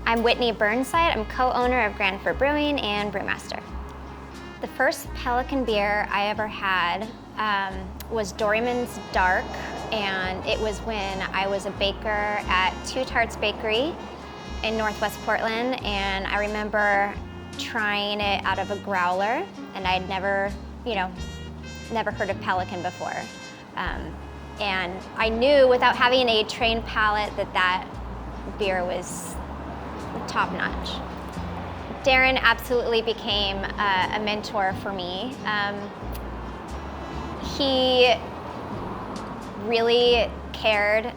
I'm Whitney Burnside. I'm co-owner of Pelican Brewing and brewmaster. The first Pelican beer I ever had was Edmunds Dark, and it was when I was a baker at Two Tarts Bakery in Northwest Portland, and I remember trying it out of a growler, and I'd never heard of Pelican before. And I knew without having a trained palate that beer was top notch. Darron absolutely became a mentor for me. He really cared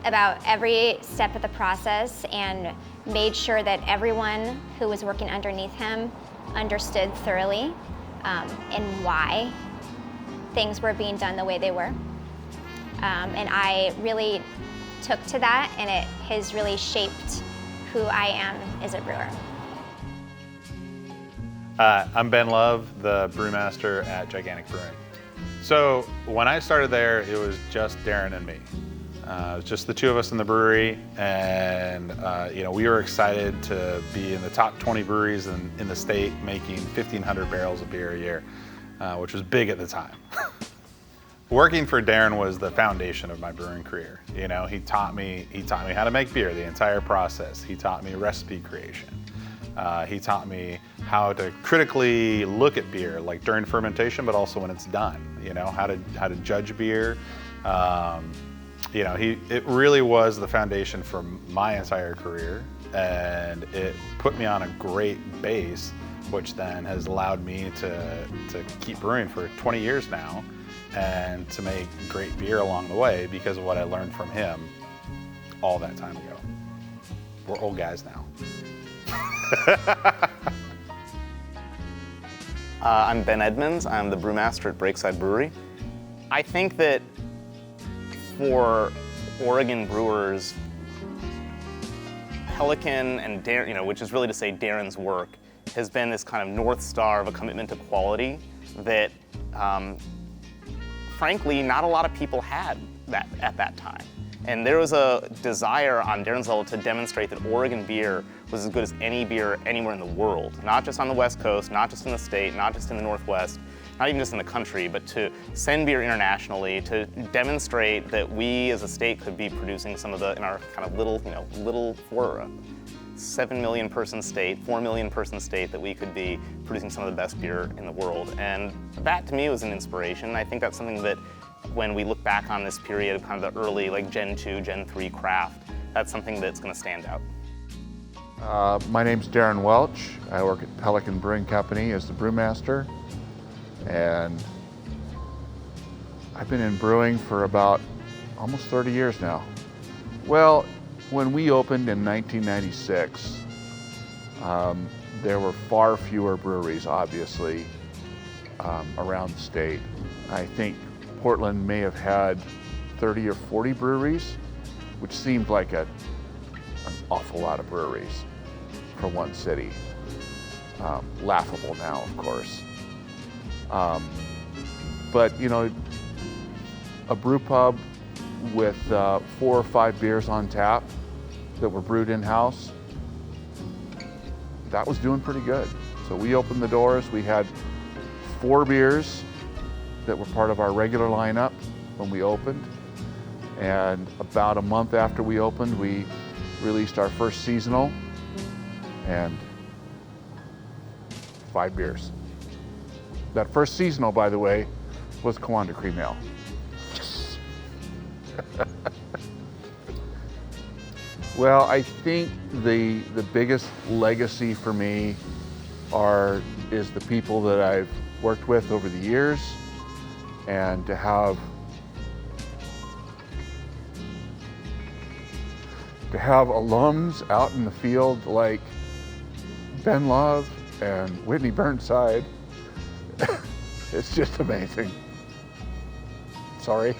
about every step of the process and made sure that everyone who was working underneath him understood thoroughly and why things were being done the way they were. And I really took to that, and it has really shaped who I am as a brewer. I'm Ben Love, the brewmaster at Gigantic Brewing. So when I started there, it was just Darron and me. It was just the two of us in the brewery, and we were excited to be in the top 20 breweries in the state, making 1,500 barrels of beer a year, which was big at the time. Working for Darron was the foundation of my brewing career. He taught me how to make beer, the entire process. He taught me recipe creation. He taught me how to critically look at beer, like during fermentation, but also when it's done. How to judge beer. It really was the foundation for my entire career, and it put me on a great base, which then has allowed me to keep brewing for 20 years now, and to make great beer along the way because of what I learned from him all that time ago. We're old guys now. I'm Ben Edmunds. I'm the brewmaster at Breakside Brewery. I think that for Oregon brewers, Pelican and Darron, which is really to say Darron's work, has been this kind of north star of a commitment to quality that, frankly, not a lot of people had that at that time. And there was a desire on Darron's level to demonstrate that Oregon beer was as good as any beer anywhere in the world, not just on the West Coast, not just in the state, not just in the Northwest, not even just in the country, but to send beer internationally, to demonstrate that we as a state could be producing some of in our kind of little for a 7 million person state, 4 million person state, that we could be producing some of the best beer in the world. And that to me was an inspiration. I think that's something that when we look back on this period of kind of the early Gen 2, Gen 3 craft, that's something that's going to stand out. My name's Darron Welch. I work at Pelican Brewing Company as the brewmaster, and I've been in brewing for about almost 30 years now. Well, when we opened in 1996, there were far fewer breweries, obviously, around the state. I think Portland may have had 30 or 40 breweries, which seemed like an awful lot of breweries for one city. Laughable now, of course. But a brew pub with 4 or 5 beers on tap that were brewed in-house, that was doing pretty good. So we opened the doors. We had 4 beers that were part of our regular lineup when we opened. And about a month after we opened, we released our first seasonal, and 5 beers. That first seasonal, by the way, was Kiwanda Cream Ale. Yes. Well, I think the biggest legacy for me is the people that I've worked with over the years, and to have alums out in the field like Ben Love and Whitney Burnside. It's just amazing. Sorry.